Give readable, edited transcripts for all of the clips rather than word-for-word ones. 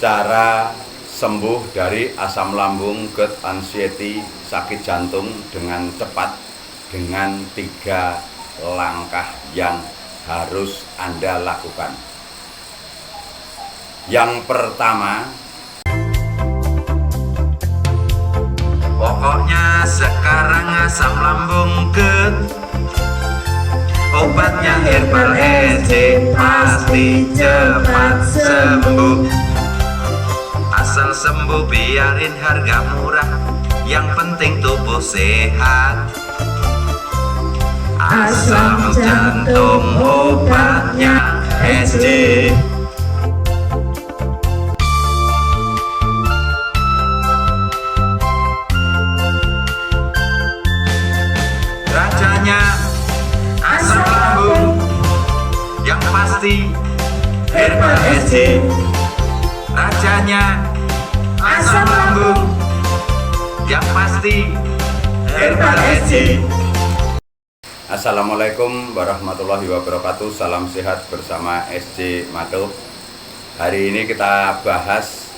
Cara sembuh dari asam lambung, GERD, anxiety, sakit jantung dengan cepat dengan 3 langkah yang harus Anda lakukan. Yang pertama, pokoknya sekarang asam lambung GERD, obatnya Herbal EC pasti cepat sembuh. Asal sembuh biarin harga murah, yang penting tubuh sehat. Asam jantung obatnya SC. Rajanya asam lambung, yang pasti Herbal SC. Rajanya asam lambung, yang pasti Herbal SC. Assalamualaikum warahmatullahi wabarakatuh. Salam sehat bersama SC Mado. Hari ini kita bahas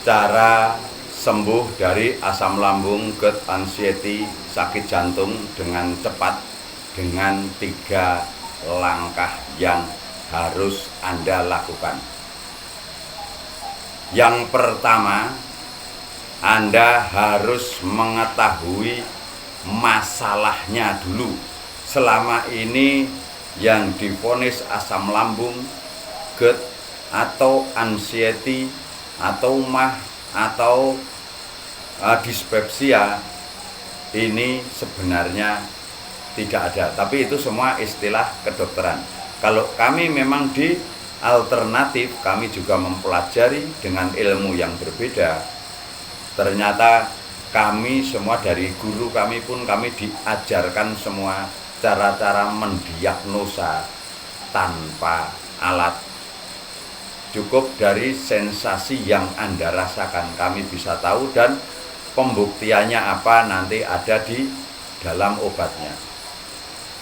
cara sembuh dari asam lambung, GERD, anxiety, sakit jantung dengan cepat dengan 3 langkah yang harus Anda lakukan. Yang pertama, Anda harus mengetahui masalahnya dulu. Selama ini yang divonis asam lambung, GERD, atau anxiety, atau MAH, atau dispepsia, ini sebenarnya tidak ada. Tapi itu semua istilah kedokteran. Kalau kami memang di alternatif, kami juga mempelajari dengan ilmu yang berbeda. Ternyata kami semua dari guru kami pun kami diajarkan semua cara-cara mendiagnosa tanpa alat. Cukup dari sensasi yang Anda rasakan, kami bisa tahu, dan pembuktiannya apa nanti ada di dalam obatnya.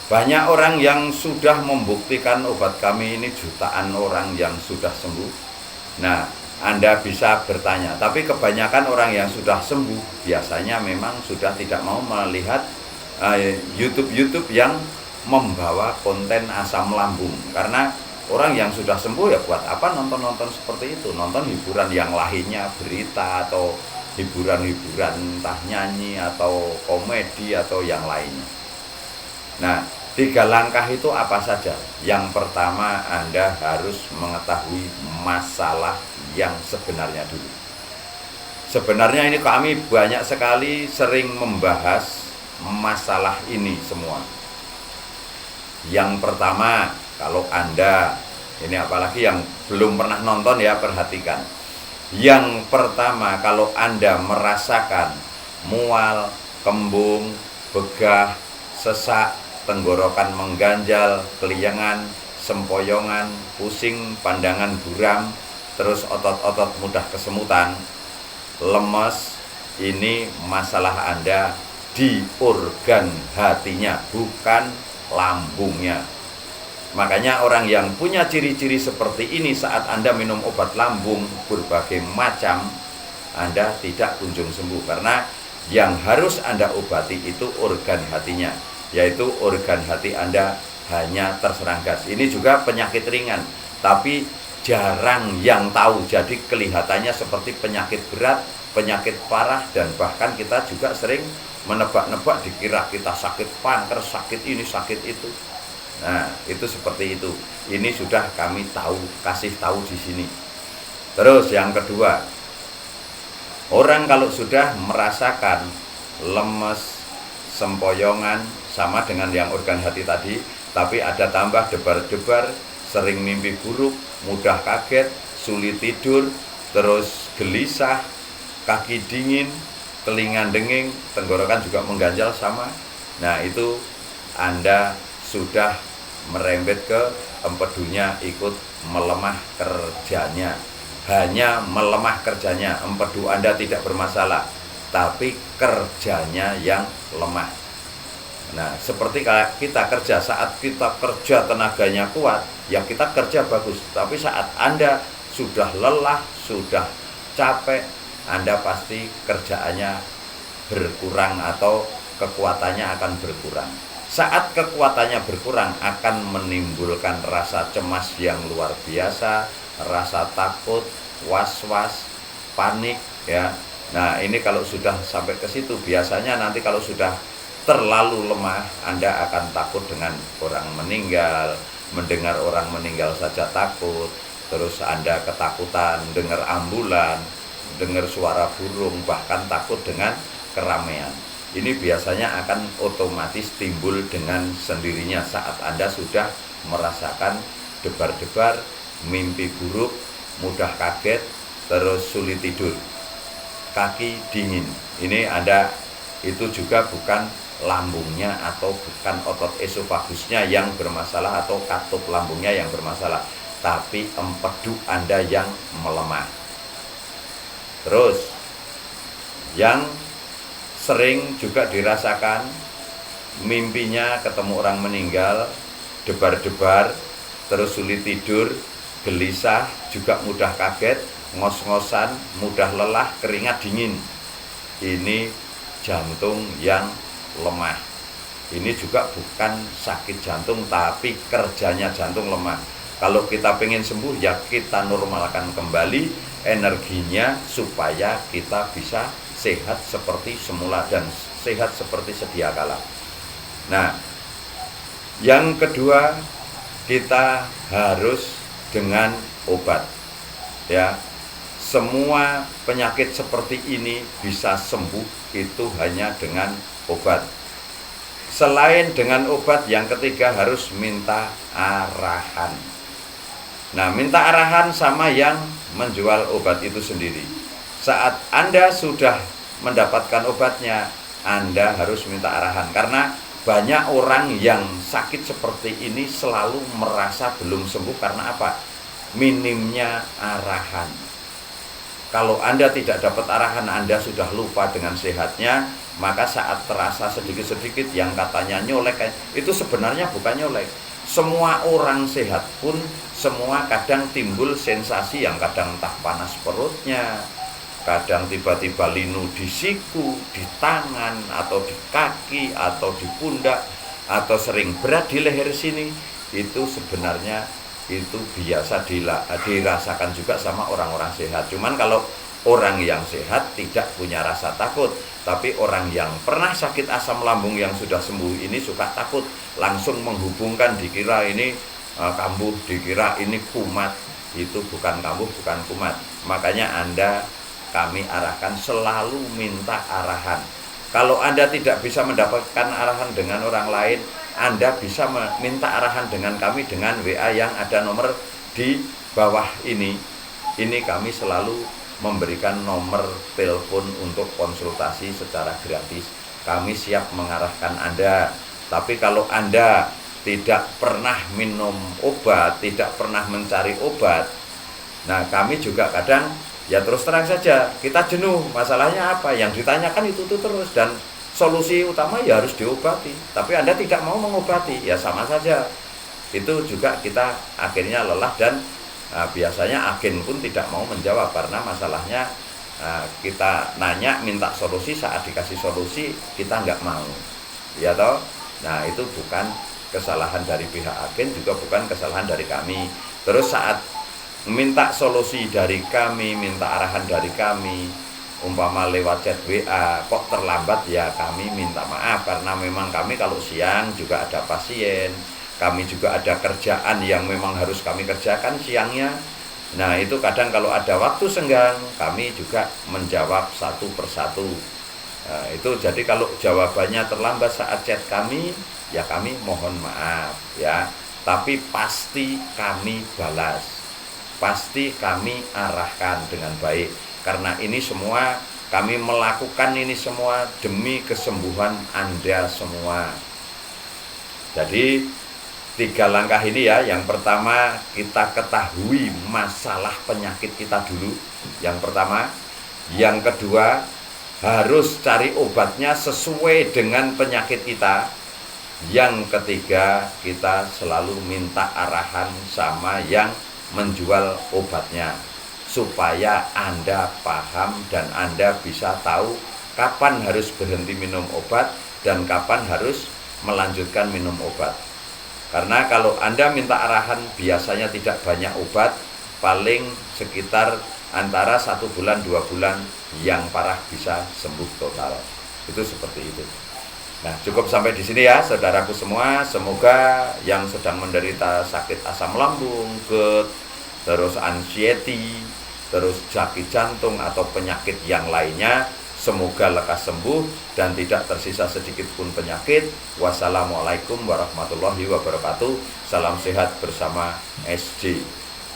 Banyak orang yang sudah membuktikan obat kami ini, jutaan orang yang sudah sembuh. Nah, Anda bisa bertanya, tapi kebanyakan orang yang sudah sembuh biasanya memang sudah tidak mau melihat YouTube yang membawa konten asam lambung. Karena orang yang sudah sembuh ya buat apa nonton-nonton seperti itu, nonton hiburan yang lainnya, berita atau hiburan-hiburan entah nyanyi atau komedi atau yang lainnya. Nah, 3 langkah itu apa saja? Yang pertama, Anda harus mengetahui masalah yang sebenarnya dulu. Sebenarnya ini kami banyak sekali sering membahas masalah ini semua. Yang pertama, kalau Anda, ini apalagi yang belum pernah nonton ya, perhatikan. Yang pertama, kalau Anda merasakan mual, kembung, begah, sesak, tenggorokan mengganjal, keliengan, sempoyongan, pusing, pandangan buram, terus otot-otot mudah kesemutan, lemes, ini masalah Anda di organ hatinya, bukan lambungnya. Makanya orang yang punya ciri-ciri seperti ini saat Anda minum obat lambung berbagai macam, Anda tidak kunjung sembuh, karena yang harus Anda obati itu organ hatinya, yaitu organ hati Anda hanya terserang gas. Ini juga penyakit ringan, tapi jarang yang tahu. Jadi kelihatannya seperti penyakit berat, penyakit parah, dan bahkan kita juga sering menebak-nebak, dikira kita sakit kanker, sakit ini, sakit itu. Nah, itu seperti itu. Ini sudah kami kasih tahu di sini. Terus yang kedua, orang kalau sudah merasakan lemes, sempoyongan, sama dengan yang organ hati tadi, tapi ada tambah debar-debar, sering mimpi buruk, mudah kaget, sulit tidur, terus gelisah, kaki dingin, telinga denging, tenggorokan juga mengganjal sama. Nah, itu Anda sudah merembet ke empedunya, ikut melemah kerjanya. Hanya melemah kerjanya, empedu Anda tidak bermasalah, tapi kerjanya yang lemah. Nah, seperti kita kerja, saat kita kerja tenaganya kuat, ya kita kerja bagus. Tapi saat Anda sudah lelah, sudah capek, Anda pasti kerjaannya berkurang atau kekuatannya akan berkurang. Saat kekuatannya berkurang akan menimbulkan rasa cemas yang luar biasa, rasa takut, was-was, panik ya. Nah, ini kalau sudah sampai ke situ biasanya nanti kalau sudah terlalu lemah, Anda akan takut dengan orang meninggal, mendengar orang meninggal saja takut, terus Anda ketakutan dengar ambulan, dengar suara burung, bahkan takut dengan keramaian. Ini biasanya akan otomatis timbul dengan sendirinya saat Anda sudah merasakan debar-debar, mimpi buruk, mudah kaget, terus sulit tidur, kaki dingin. Ini Anda itu juga bukan lambungnya atau bukan otot esofagusnya yang bermasalah atau katup lambungnya yang bermasalah, tapi empedu Anda yang melemah. Terus yang sering juga dirasakan mimpinya ketemu orang meninggal, debar-debar, terus sulit tidur, gelisah, juga mudah kaget, ngos-ngosan, mudah lelah, keringat dingin. Ini jantung yang lemah. Ini juga bukan sakit jantung, tapi kerjanya jantung lemah. Kalau kita pengen sembuh, ya kita normalkan kembali energinya supaya kita bisa sehat seperti semula dan sehat seperti sedia kala. Nah, yang kedua, kita harus dengan obat. Ya, semua penyakit seperti ini bisa sembuh itu hanya dengan obat. Selain dengan obat, yang ketiga harus minta arahan. Nah, minta arahan sama yang menjual obat itu sendiri. Saat Anda sudah mendapatkan obatnya, Anda harus minta arahan. Karena banyak orang yang sakit seperti ini selalu merasa belum sembuh karena apa? Minimnya arahan. Kalau Anda tidak dapat arahan, Anda sudah lupa dengan sehatnya, maka saat terasa sedikit-sedikit yang katanya nyolek, itu sebenarnya bukan nyolek. Semua orang sehat pun semua kadang timbul sensasi yang kadang entah panas perutnya, kadang tiba-tiba linu di siku, di tangan, atau di kaki, atau di pundak, atau sering berat di leher sini. Itu sebenarnya itu biasa dirasakan juga sama orang-orang sehat. Cuman kalau orang yang sehat tidak punya rasa takut, tapi orang yang pernah sakit asam lambung yang sudah sembuh ini suka takut, langsung menghubungkan, dikira ini kambuh, dikira ini kumat. Itu bukan kambuh, bukan kumat. Makanya kami arahkan selalu minta arahan. Kalau Anda tidak bisa mendapatkan arahan dengan orang lain, Anda bisa minta arahan dengan kami dengan WA yang ada nomor di bawah ini. Ini kami selalu memberikan nomor telepon untuk konsultasi secara gratis. Kami siap mengarahkan Anda. Tapi kalau Anda tidak pernah minum obat, tidak pernah mencari obat, nah kami juga kadang ya terus terang saja, kita jenuh. Masalahnya apa? Yang ditanyakan itu terus, dan solusi utama ya harus diobati. Tapi Anda tidak mau mengobati, ya sama saja. Itu juga kita akhirnya lelah, dan biasanya agen pun tidak mau menjawab karena masalahnya kita nanya minta solusi, saat dikasih solusi kita nggak mau, ya toh. Nah, itu bukan kesalahan dari pihak agen, juga bukan kesalahan dari kami. Terus saat minta solusi dari kami, minta arahan dari kami, umpama lewat chat WA kok terlambat, ya kami minta maaf karena memang kami kalau siang juga ada pasien, kami juga ada kerjaan yang memang harus kami kerjakan siangnya. Nah, itu kadang kalau ada waktu senggang, kami juga menjawab satu persatu. Nah, itu jadi kalau jawabannya terlambat saat chat kami, ya kami mohon maaf ya. Tapi pasti kami balas, pasti kami arahkan dengan baik. Karena ini semua, kami melakukan ini semua demi kesembuhan Anda semua. Jadi 3 langkah ini ya. Yang pertama, kita ketahui masalah penyakit kita dulu. Yang pertama. Yang kedua, harus cari obatnya sesuai dengan penyakit kita. Yang ketiga, kita selalu minta arahan sama yang menjual obatnya. supaya Anda paham dan Anda bisa tahu kapan harus berhenti minum obat dan kapan harus melanjutkan minum obat. Karena kalau Anda minta arahan biasanya tidak banyak obat, paling sekitar antara 1 bulan 2 bulan, yang parah bisa sembuh total. Itu seperti itu. Nah, cukup sampai di sini ya saudaraku semua. Semoga yang sedang menderita sakit asam lambung, GERD, terus anxiety, terus sakit jantung atau penyakit yang lainnya, semoga lekas sembuh dan tidak tersisa sedikit pun penyakit. Wassalamualaikum warahmatullahi wabarakatuh. Salam sehat bersama SJ.